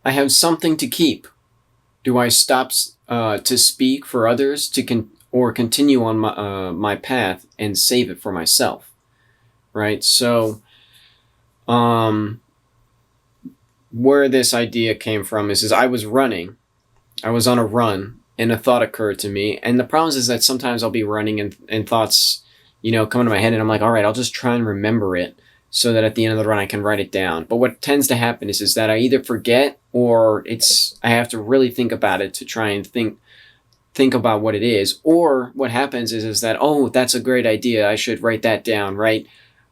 I have something to keep. Do I stop to speak for others or continue on my path and save it for myself? Right. So, um, where this idea came from is I was running. I was on a run, and a thought occurred to me. And the problem is that sometimes I'll be running and thoughts, come into my head, and I'm like, all right, I'll just try and remember it so that at the end of the run I can write it down. But what tends to happen is that I either forget or I have to really think about it to try and think about what it is. Or what happens is that, oh, that's a great idea, I should write that down, right?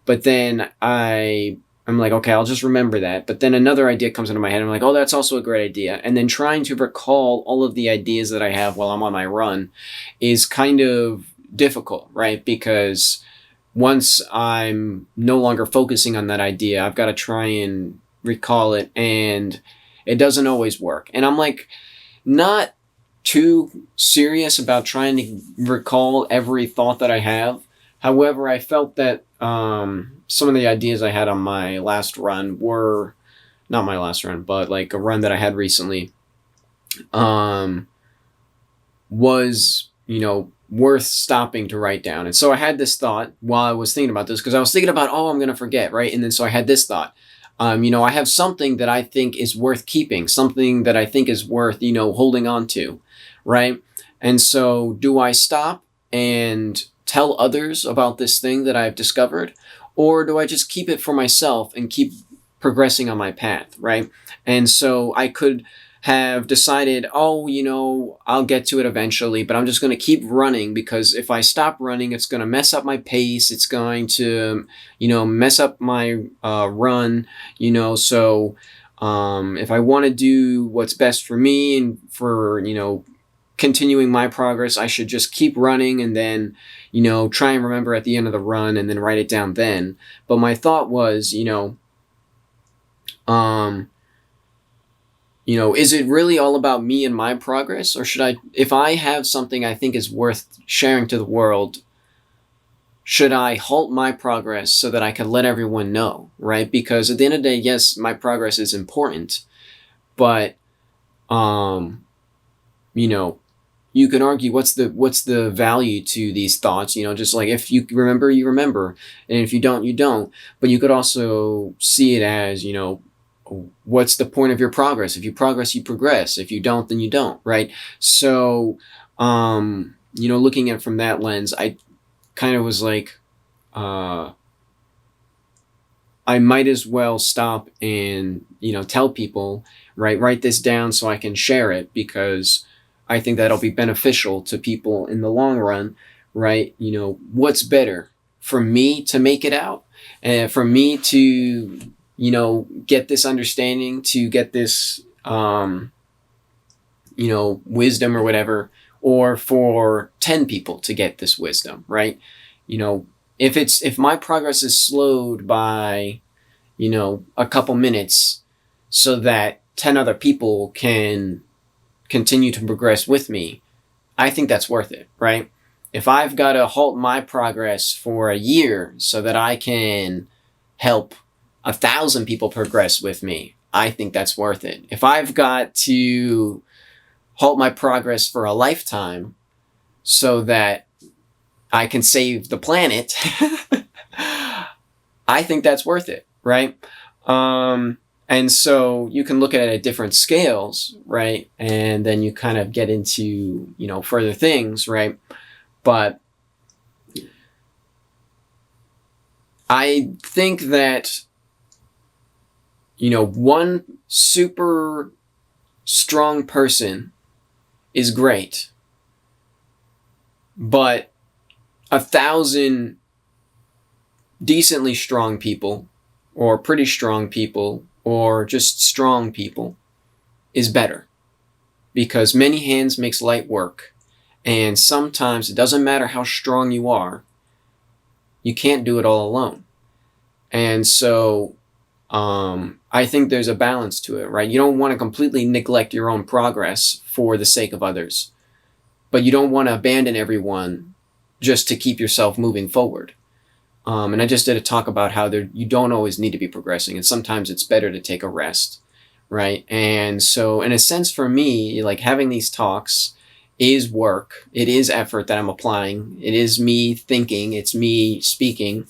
But then I'm like, okay, I'll just remember that. But then another idea comes into my head. I'm like, oh, that's also a great idea. And then trying to recall all of the ideas that I have while I'm on my run is kind of difficult, right? Because once I'm no longer focusing on that idea, I've got to try and recall it, and it doesn't always work. And I'm like, not too serious about trying to recall every thought that I have. However, I felt that some of the ideas I had on my last run were not my last run, but like a run that I had recently, um, was, worth stopping to write down. And so I had this thought while I was thinking about this, because I was thinking about, oh, I'm going to forget, right? And then so I had this thought. I have something that I think is worth keeping, something that I think is worth, holding on to, right? And so do I stop and tell others about this thing that I've discovered? Or do I just keep it for myself and keep progressing on my path, right? And so I could have decided, oh, I'll get to it eventually, but I'm just going to keep running, because if I stop running, it's going to mess up my pace. It's going to, mess up my run, so if I want to do what's best for me and for, continuing my progress, I should just keep running and then, try and remember at the end of the run and then write it down then. But my thought was, is it really all about me and my progress? Or should I, if I have something I think is worth sharing to the world, should I halt my progress so that I can let everyone know, right? Because at the end of the day, yes, my progress is important, but, you know, you can argue what's the value to these thoughts, just like if you remember, you remember, and if you don't, you don't. But you could also see it as, what's the point of your progress? If you progress, you progress. If you don't, then you don't, right? So, looking at it from that lens, I kind of was like, I might as well stop and, tell people, right, write this down so I can share it, because I think that'll be beneficial to people in the long run, right? What's better for me to make it out and for me to, get this understanding, to get this, wisdom or whatever, or for 10 people to get this wisdom, right? If my progress is slowed by, a couple minutes so that 10 other people can continue to progress with me, I think that's worth it, right? If I've got to halt my progress for a year so that I can help 1,000 people progress with me, I think that's worth it. If I've got to halt my progress for a lifetime so that I can save the planet, I think that's worth it, right? And so you can look at it at different scales, right? And then you kind of get into, further things, right? But I think that, one super strong person is great, but 1,000 decently strong people, or pretty strong people, or just strong people is better, because many hands makes light work. And sometimes it doesn't matter how strong you are, you can't do it all alone. And so I think there's a balance to it, right? You don't want to completely neglect your own progress for the sake of others, but you don't want to abandon everyone just to keep yourself moving forward. And I just did a talk about how you don't always need to be progressing, and sometimes it's better to take a rest, right? And so in a sense for me, like having these talks is work. It is effort that I'm applying. It is me thinking, it's me speaking,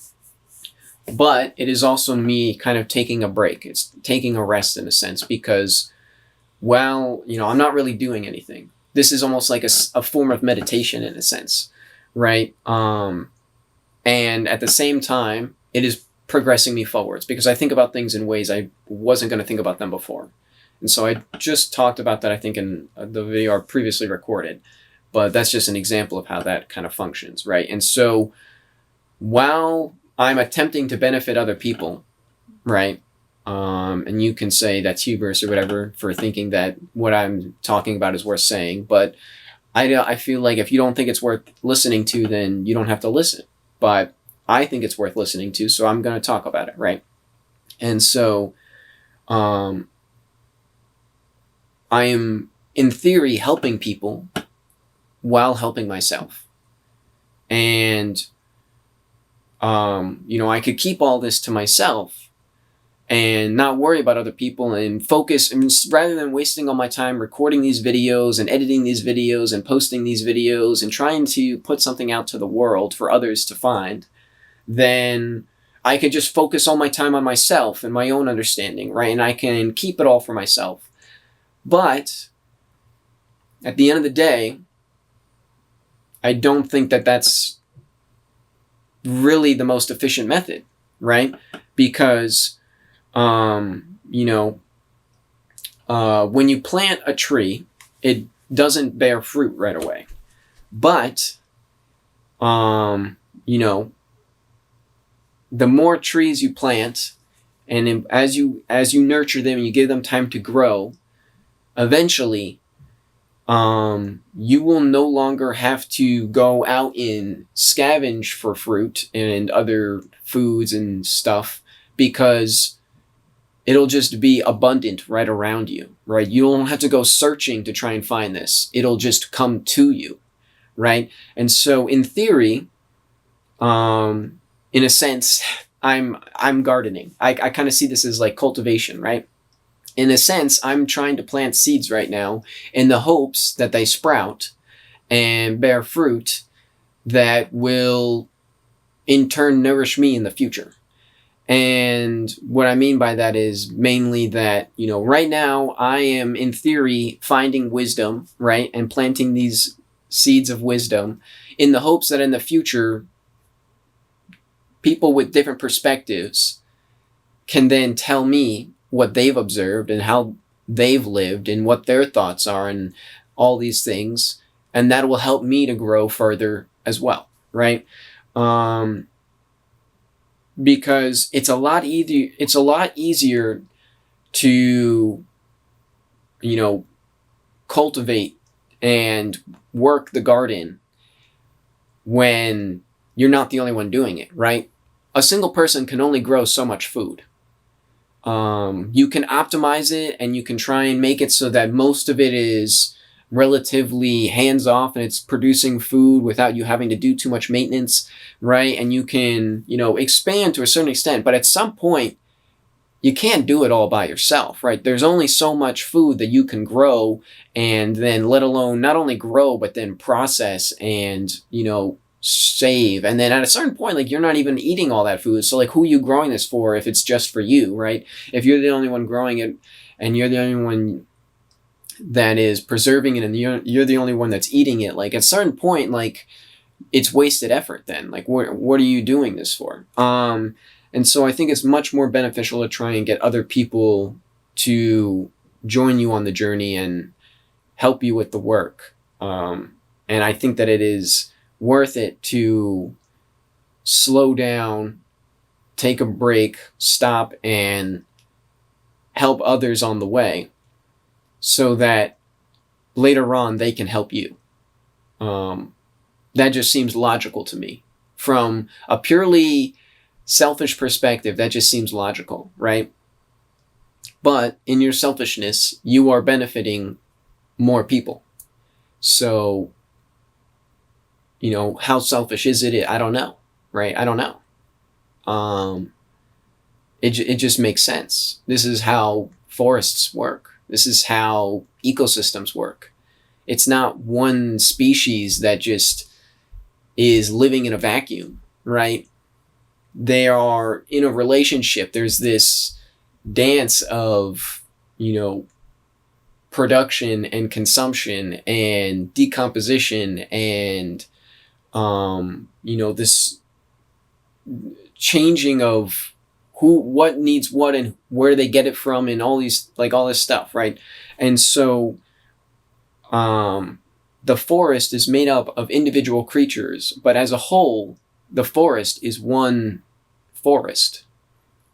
but it is also me kind of taking a break. It's taking a rest in a sense because, well, I'm not really doing anything. This is almost like a form of meditation in a sense, right? And at the same time, it is progressing me forwards because I think about things in ways I wasn't going to think about them before. And so I just talked about that, I think, in the video I previously recorded. But that's just an example of how that kind of functions, right? And so while I'm attempting to benefit other people, right? And you can say that's hubris or whatever for thinking that what I'm talking about is worth saying. But I feel like if you don't think it's worth listening to, then you don't have to listen. But I think it's worth listening to, so I'm going to talk about it, right? And so I am, in theory, helping people while helping myself. And, I could keep all this to myself and not worry about other people and focus, and rather than wasting all my time recording these videos and editing these videos and posting these videos and trying to put something out to the world for others to find, then I could just focus all my time on myself and my own understanding, right? And I can keep it all for myself. But at the end of the day, I don't think that that's really the most efficient method, right? Because, when you plant a tree, it doesn't bear fruit right away. But, the more trees you plant, and as you nurture them and you give them time to grow, eventually, you will no longer have to go out and scavenge for fruit and other foods and stuff because it'll just be abundant right around you, right? You don't have to go searching to try and find this. It'll just come to you, right? And so in theory, in a sense, I'm gardening. I kind of see this as like cultivation, right? In a sense, I'm trying to plant seeds right now in the hopes that they sprout and bear fruit that will in turn nourish me in the future. And what I mean by that is mainly that, right now I am in theory finding wisdom, right? And planting these seeds of wisdom in the hopes that in the future, people with different perspectives can then tell me what they've observed and how they've lived and what their thoughts are and all these things. And that will help me to grow further as well, right? Because it's a lot easier to, cultivate and work the garden when you're not the only one doing it, right? A single person can only grow so much food. You can optimize it and you can try and make it so that most of it is relatively hands-off and it's producing food without you having to do too much maintenance, right? And you can, expand to a certain extent, but at some point, you can't do it all by yourself, right? There's only so much food that you can grow and then let alone not only grow, but then process and, save. And then at a certain point, like you're not even eating all that food. So like who are you growing this for if it's just for you, right? If you're the only one growing it and you're the only one that is preserving it and you're the only one that's eating it, like at a certain point, like it's wasted effort then. Like what are you doing this for? And so I think it's much more beneficial to try and get other people to join you on the journey and help you with the work. And I think that it is worth it to slow down, take a break, stop, and help others on the way so that later on they can help you. That just seems logical to me. From a purely selfish perspective, that just seems logical, right? But in your selfishness, you are benefiting more people. So, how selfish is it? I don't know, right? I don't know. It just makes sense. This is how forests work. This is how ecosystems work. It's not one species that just is living in a vacuum, right? They are in a relationship. There's this dance of, production and consumption and decomposition and, this changing of what needs what and where they get it from and all this stuff, right? And so, the forest is made up of individual creatures, but as a whole, the forest is one forest,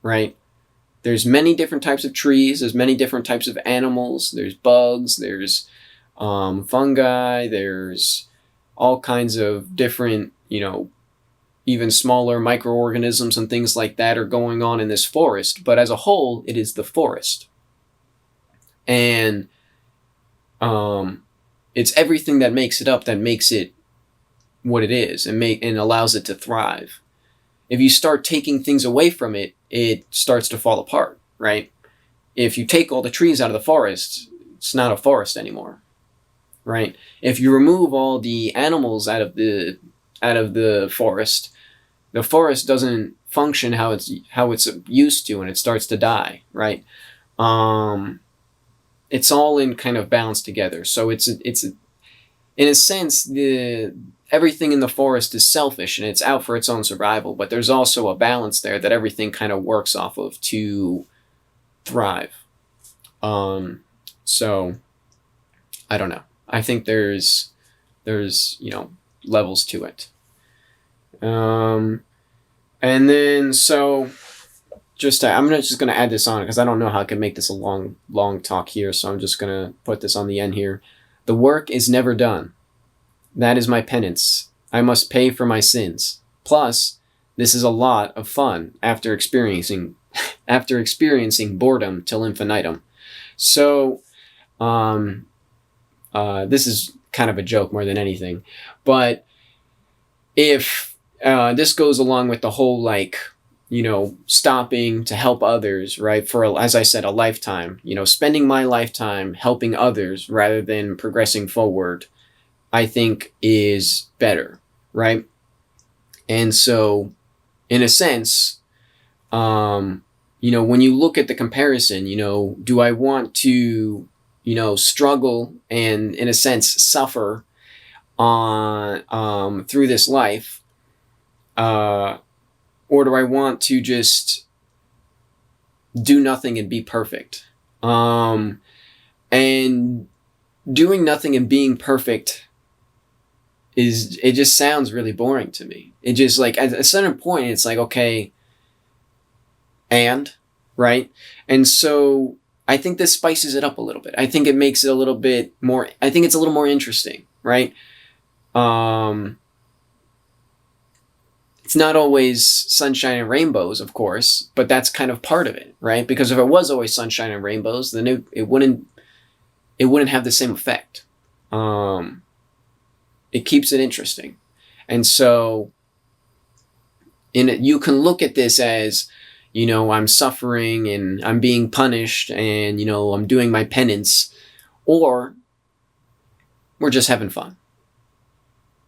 right? There's many different types of trees. There's many different types of animals. There's bugs. There's fungi. There's all kinds of different, even smaller microorganisms and things like that are going on in this forest. But as a whole, it is the forest. And it's everything that makes it up that makes it what it is and allows it to thrive. If you start taking things away from it, it starts to fall apart, right? If you take all the trees out of the forest, it's not a forest anymore, right? If you remove all the animals out of the forest, the forest doesn't function how it's used to, and it starts to die, right? It's all in kind of balance together. So it's in a sense, everything in the forest is selfish and it's out for its own survival, but there's also a balance there that everything kind of works off of to thrive. So I don't know. I think there's levels to it. And then so I'm just gonna add this on because I don't know how I can make this a long talk here, so I'm just gonna put this on the end here. The work is never done. That is my penance. I must pay for my sins. Plus, this is a lot of fun after experiencing boredom till infinitum. So, this is kind of a joke more than anything, but if this goes along with the whole stopping to help others, right? For, as I said, a lifetime, spending my lifetime helping others rather than progressing forward, I think is better, right? And so, in a sense, when you look at the comparison, do I want to, struggle and, in a sense, suffer on through this life, or do I want to just do nothing and be perfect? And doing nothing and being perfect it just sounds really boring to me. It just at a certain point, it's like, okay, right? And so I think this spices it up a little bit. I think it makes it a little bit more, I think it's a little more interesting, right? It's not always sunshine and rainbows, of course, but that's kind of part of it, right? Because if it was always sunshine and rainbows, then it wouldn't have the same effect. It keeps it interesting. And so you can look at this as, I'm suffering and I'm being punished and, I'm doing my penance, or we're just having fun.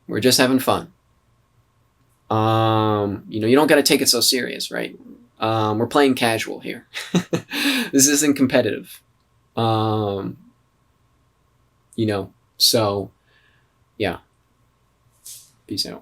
We're just having fun. You don't got to take it so serious, right? We're playing casual here. This isn't competitive. So yeah. Peace out.